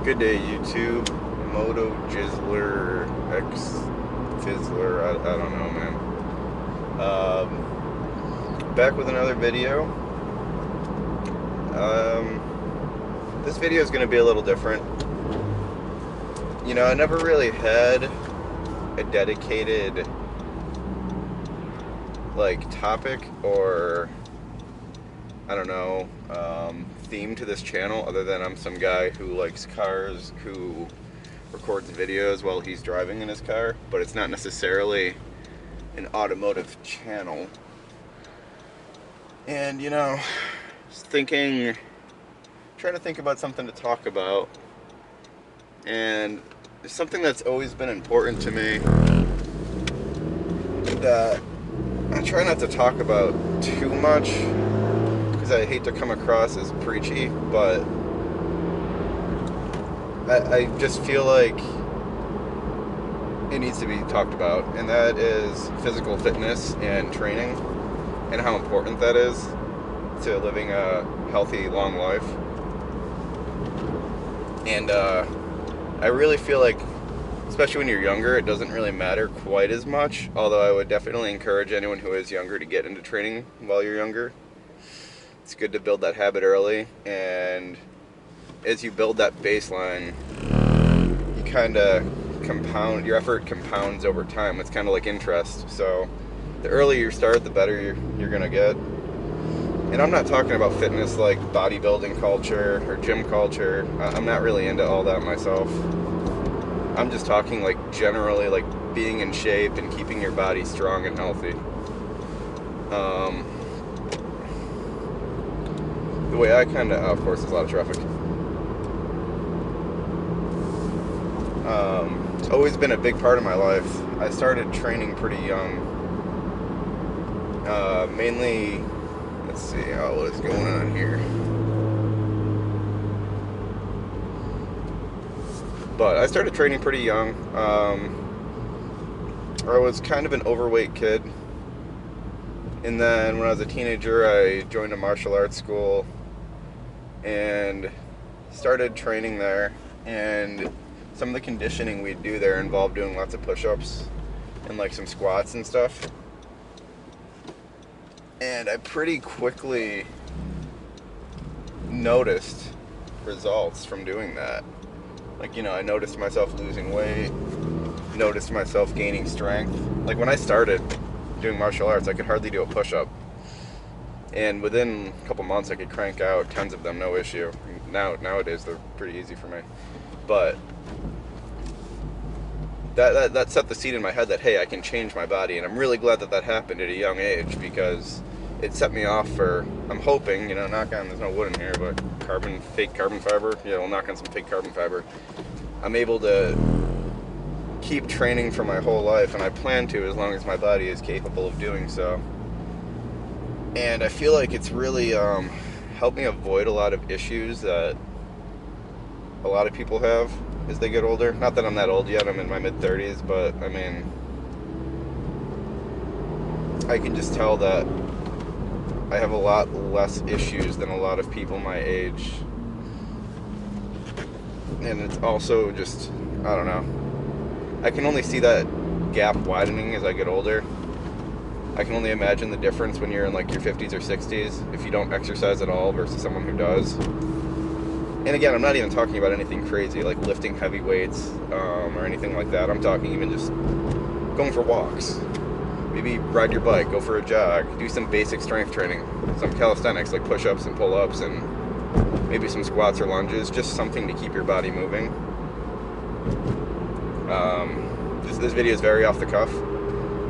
Good day, YouTube. Moto Jizzler X Fizzler. I don't know, man. Back with another video. This video is going to be a little different. You know, I never really had a dedicated topic or I don't know theme to this channel, other than I'm some guy who likes cars, who records videos while he's driving in his car, but it's not necessarily an automotive channel. And you know, trying to think about something to talk about, and it's something that's always been important to me that I try not to talk about too much, because I hate to come across as preachy, but I just feel like it needs to be talked about, and that is physical fitness and training, and how important that is to living a healthy, long life. And I really feel like, especially when you're younger, it doesn't really matter quite as much, although I would definitely encourage anyone who is younger to get into training while you're younger. It's good to build that habit early, and as you build that baseline, you kind of compound, your effort compounds over time. It's kind of like interest, so the earlier you start, the better you're gonna get. And I'm not talking about fitness like bodybuilding culture or gym culture. I'm not really into all that myself. I'm just talking like generally like being in shape and keeping your body strong and healthy. The way I kind of, of course there's a lot of traffic. It's always been a big part of my life. I started training pretty young. Mainly, let's see, what is going on here. But I started training pretty young. I was kind of an overweight kid. And then when I was a teenager, I joined a martial arts school and started training there. And some of the conditioning we'd do there involved doing lots of push-ups and like some squats and stuff. And I pretty quickly noticed results from doing that. Like, you know, I noticed myself losing weight, noticed myself gaining strength. Like when I started doing martial arts, I could hardly do a push-up. And within a couple months, I could crank out tons of them, no issue. Nowadays, they're pretty easy for me. But that set the seed in my head that, hey, I can change my body. And I'm really glad that happened at a young age, because it set me off for, I'm hoping, you know, knock on, there's no wood in here, but fake carbon fiber, yeah, we'll knock on some fake carbon fiber. I'm able to keep training for my whole life, and I plan to, as long as my body is capable of doing so. And I feel like it's really helped me avoid a lot of issues that a lot of people have as they get older. Not that I'm that old yet, I'm in my mid-30s, but I mean, I can just tell that I have a lot less issues than a lot of people my age. And it's also just, I don't know, I can only see that gap widening as I get older. I can only imagine the difference when you're in like your 50s or 60s, if you don't exercise at all versus someone who does. And again, I'm not even talking about anything crazy like lifting heavy weights or anything like that. I'm talking even just going for walks. Maybe ride your bike, go for a jog, do some basic strength training, some calisthenics like push-ups and pull-ups, and maybe some squats or lunges, just something to keep your body moving. This video is very off the cuff,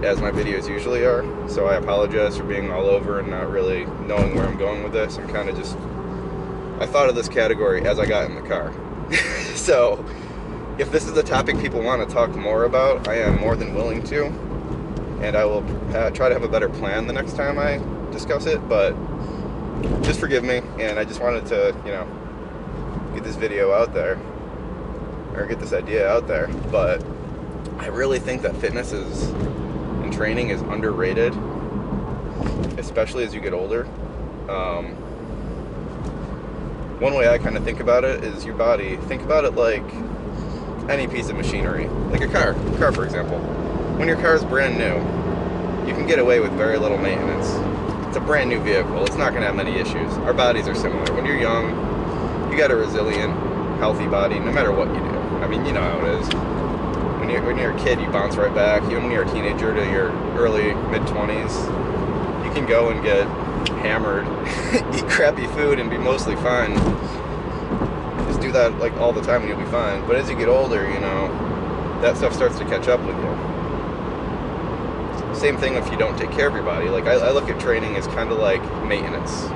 as my videos usually are, so I apologize for being all over and not really knowing where I'm going with this. I'm kind of just, I thought of this category as I got in the car. So if this is the topic people want to talk more about, I am more than willing to, and I will try to have a better plan the next time I discuss it, but just forgive me. And I just wanted to, you know, get this video out there, or get this idea out there. But I really think that fitness and training is underrated, especially as you get older. one way I kind of think about it is your body. Think about it like any piece of machinery, like a car for example. When your car is brand new, you can get away with very little maintenance. It's a brand new vehicle, it's not going to have many issues. Our bodies are similar. When you're young, you got a resilient, healthy body no matter what you do. I mean, you know how it is. When you're a kid, you bounce right back. Even when you're a teenager to your early, mid-20s, you can go and get hammered, eat crappy food, and be mostly fine. Just do that like all the time and you'll be fine. But as you get older, you know, that stuff starts to catch up with you. Same thing if you don't take care of your body. Like I look at training as kind of like maintenance.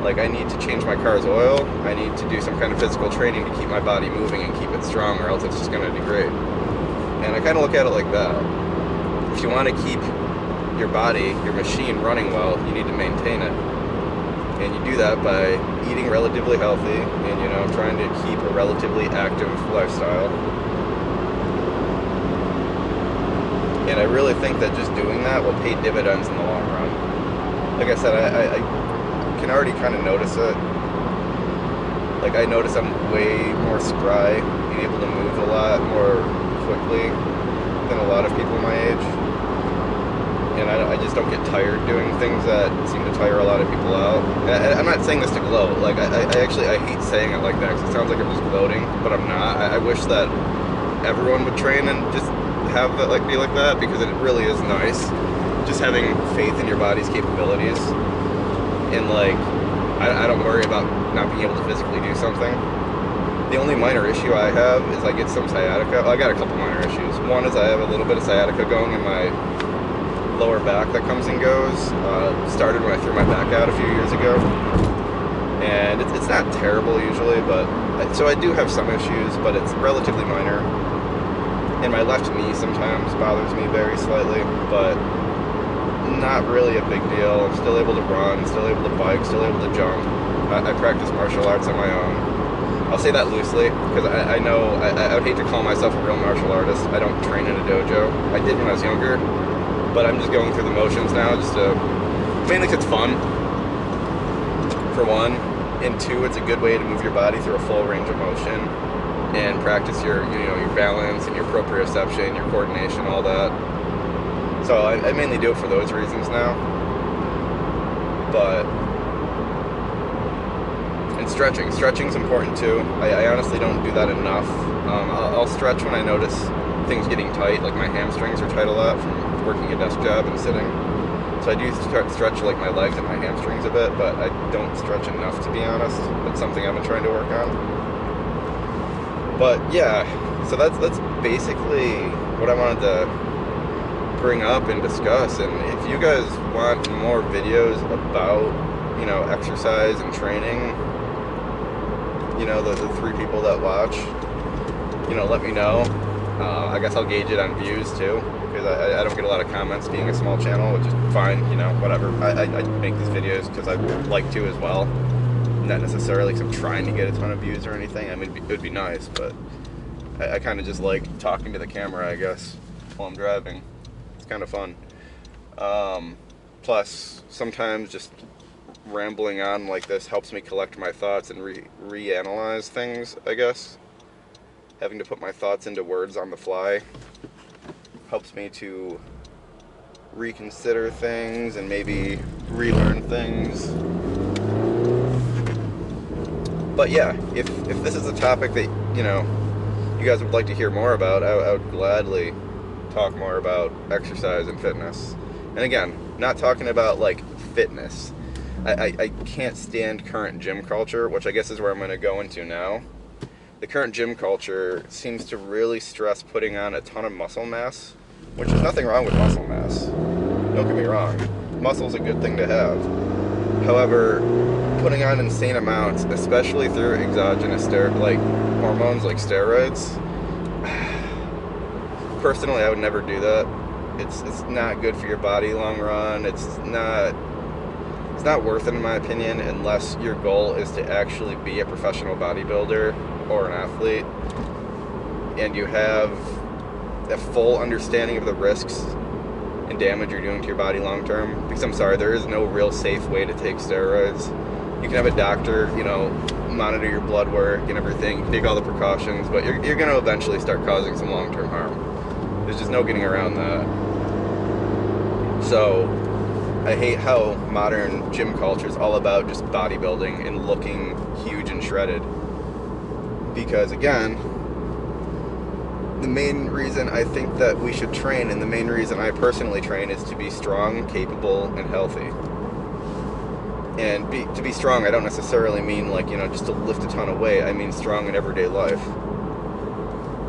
Like I need to change my car's oil, I need to do some kind of physical training to keep my body moving and keep it strong, or else it's just going to degrade. And I kind of look at it like that. If you want to keep your body, your machine running well, you need to maintain it. And you do that by eating relatively healthy and, you know, trying to keep a relatively active lifestyle. And I really think that just doing that will pay dividends in the long run. Like I said, I can already kind of notice it. Like I notice I'm way more spry, being able to move a lot more quickly than a lot of people my age. And I just don't get tired doing things that seem to tire a lot of people out. And I'm not saying this to gloat. Like I hate saying it like that because it sounds like I'm just gloating, but I'm not. I wish that everyone would train and just have that, like, be like that, because it really is nice just having faith in your body's capabilities. And like I don't worry about not being able to physically do something. The only minor issue I have is I get some sciatica. Well, I got a couple minor issues. One is I have a little bit of sciatica going in my lower back that comes and goes. Started when I threw my back out a few years ago. And it's not terrible usually, but so I do have some issues, but it's relatively minor. And my left knee sometimes bothers me very slightly, but not really a big deal. I'm still able to run, still able to bike, still able to jump. I practice martial arts on my own. I'll say that loosely, because I know I would hate to call myself a real martial artist. I don't train in a dojo. I did when I was younger, but I'm just going through the motions now, just to, mainly because it's fun, for one, and two, it's a good way to move your body through a full range of motion and practice your balance and your proprioception, your coordination, all that. So I mainly do it for those reasons now. But and stretching's important too. I honestly don't do that enough. I'll stretch when I notice things getting tight, like my hamstrings are tight a lot from working a desk job and sitting. So I do stretch like my legs and my hamstrings a bit, but I don't stretch enough, to be honest. That's something I've been trying to work on. But yeah, so that's basically what I wanted to bring up and discuss. And if you guys want more videos about, you know, exercise and training, you know, the three people that watch, you know, let me know. I guess I'll gauge it on views too, because I don't get a lot of comments being a small channel, which is fine, you know, whatever. I make these videos because I like to as well. Not necessarily because I'm trying to get a ton of views or anything. I mean, it would be nice, but I kind of just like talking to the camera, I guess, while I'm driving. It's kind of fun. Plus, sometimes just rambling on like this helps me collect my thoughts and reanalyze things, I guess. Having to put my thoughts into words on the fly helps me to reconsider things and maybe relearn things. But yeah, if this is a topic that, you know, you guys would like to hear more about, I would gladly talk more about exercise and fitness. And again, not talking about like fitness. I can't stand current gym culture, which I guess is where I'm going to go into now. The current gym culture seems to really stress putting on a ton of muscle mass, which is nothing wrong with muscle mass. Don't get me wrong. Muscle's a good thing to have. However, putting on insane amounts, especially through exogenous hormones like steroids, personally I would never do that. It's not good for your body long run. It's not worth it in my opinion, unless your goal is to actually be a professional bodybuilder or an athlete and you have a full understanding of the risks and damage you're doing to your body long term. Because I'm sorry, there is no real safe way to take steroids. You can have a doctor, you know, monitor your blood work and everything, take all the precautions, but you're going to eventually start causing some long-term harm. There's just no getting around that. So I hate how modern gym culture is all about just bodybuilding and looking huge and shredded. Because again, the main reason I think that we should train, and the main reason I personally train, is to be strong, capable, and healthy. And to be strong, I don't necessarily mean like, you know, just to lift a ton of weight. I mean strong in everyday life.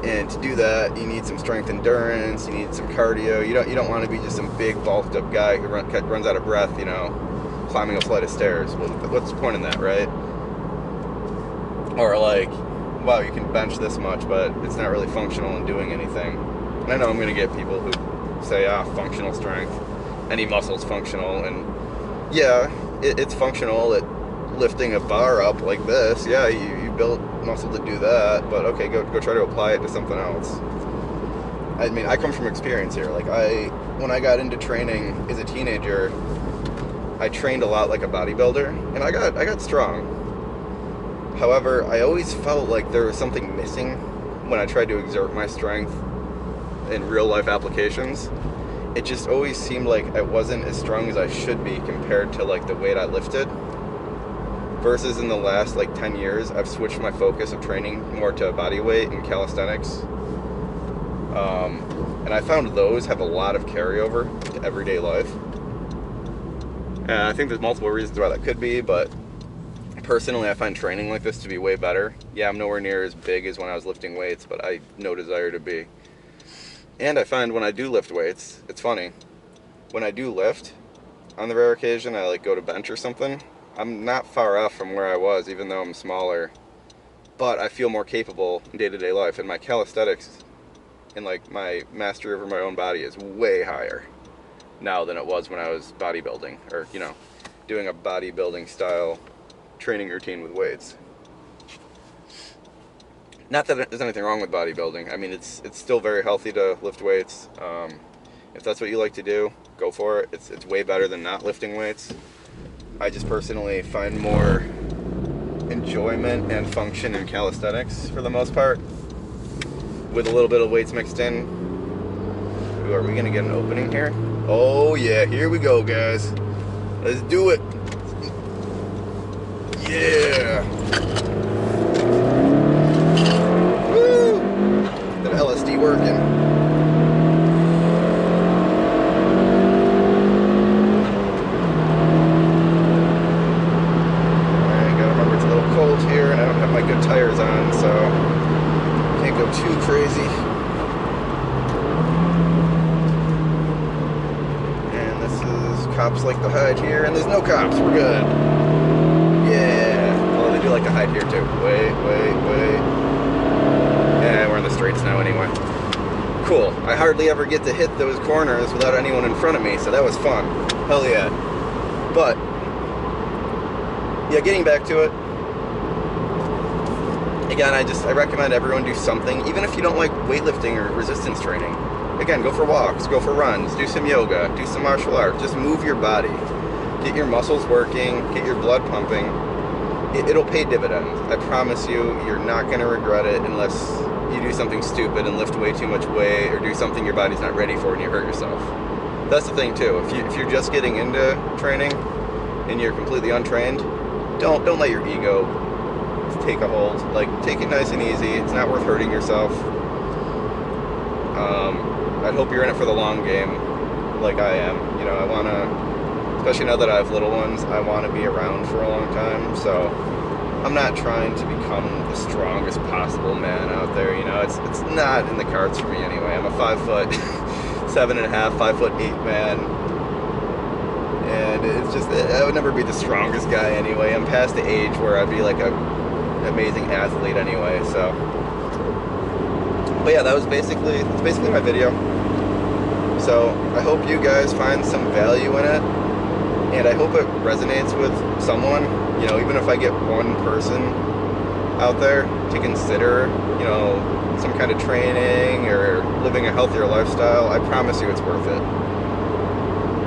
And to do that, you need some strength endurance, you need some cardio. You don't want to be just some big bulked up guy who runs out of breath, you know, climbing a flight of stairs. Well, what's the point in that, right? Or like, wow, you can bench this much, but it's not really functional in doing anything. And I know I'm going to get people who say, functional strength, any muscle's functional, and yeah, it's functional at lifting a bar up like this. Yeah, you built muscle to do that, but okay, go try to apply it to something else. I mean, I come from experience here. Like, when I got into training as a teenager, I trained a lot like a bodybuilder, and I got strong. However, I always felt like there was something missing when I tried to exert my strength in real life applications. It just always seemed like I wasn't as strong as I should be compared to like the weight I lifted. Versus in the last like 10 years, I've switched my focus of training more to body weight and calisthenics. And I found those have a lot of carryover to everyday life. And I think there's multiple reasons why that could be, but personally, I find training like this to be way better. Yeah, I'm nowhere near as big as when I was lifting weights, but I no desire to be. And I find when I do lift weights, it's funny. When I do lift, on the rare occasion I like go to bench or something, I'm not far off from where I was, even though I'm smaller. But I feel more capable in day-to-day life, and my calisthenics and like my mastery over my own body is way higher now than it was when I was bodybuilding, or, you know, doing a bodybuilding style training routine with weights. Not that there's anything wrong with bodybuilding. I mean, it's still very healthy to lift weights. If that's what you like to do, go for it. It's way better than not lifting weights. I just personally find more enjoyment and function in calisthenics for the most part, with a little bit of weights mixed in. Ooh, are we gonna get an opening here? Oh yeah, here we go, guys. Let's do it. Yeah. Woo! That LSD working. Here, and I don't have my good tires on, so can't go too crazy. And this is cops like to hide here, and there's no cops. We're good. Yeah. Well, they do like to hide here too. Wait. Yeah, we're in the streets now anyway. Cool. I hardly ever get to hit those corners without anyone in front of me, so that was fun. Hell yeah. But yeah, getting back to it. Again, I recommend everyone do something, even if you don't like weightlifting or resistance training. Again, go for walks, go for runs, do some yoga, do some martial arts. Just move your body. Get your muscles working, get your blood pumping. It'll pay dividends. I promise you, you're not going to regret it unless you do something stupid and lift way too much weight or do something your body's not ready for and you hurt yourself. That's the thing too. If you're just getting into training and you're completely untrained, don't let your ego take a hold. Like, take it nice and easy. It's not worth hurting yourself. I hope you're in it for the long game, like I am. You know, I want to, especially now that I have little ones, I want to be around for a long time. So I'm not trying to become the strongest possible man out there. You know, it's not in the cards for me anyway. I'm a 5'7.5", 5'8" man. And it's just, I would never be the strongest guy anyway. I'm past the age where I'd be like an amazing athlete anyway, so. But yeah, that's basically my video. So I hope you guys find some value in it, and I hope it resonates with someone. You know, even if I get one person out there to consider, you know, some kind of training or living a healthier lifestyle, I promise you it's worth it.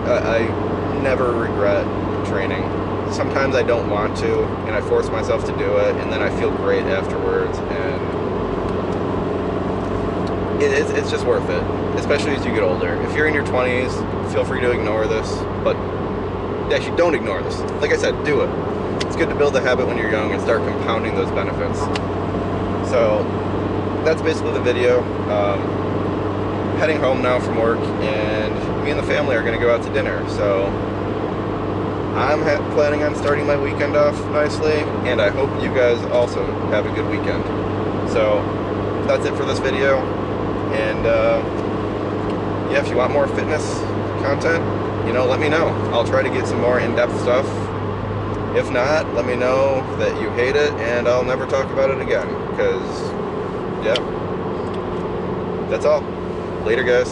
I never regret training, sometimes I don't want to, and I force myself to do it, and then I feel great afterwards, and it's just worth it, especially as you get older. If you're in your 20s, feel free to ignore this, but actually don't ignore this. Like I said, do it. It's good to build a habit when you're young and start compounding those benefits. So that's basically the video. Heading home now from work, and me and the family are going to go out to dinner, so I'm planning on starting my weekend off nicely, and I hope you guys also have a good weekend. So that's it for this video, and yeah, if you want more fitness content, you know, let me know. I'll try to get some more in-depth stuff. If not, let me know that you hate it, and I'll never talk about it again, because, yeah, that's all. Later, guys.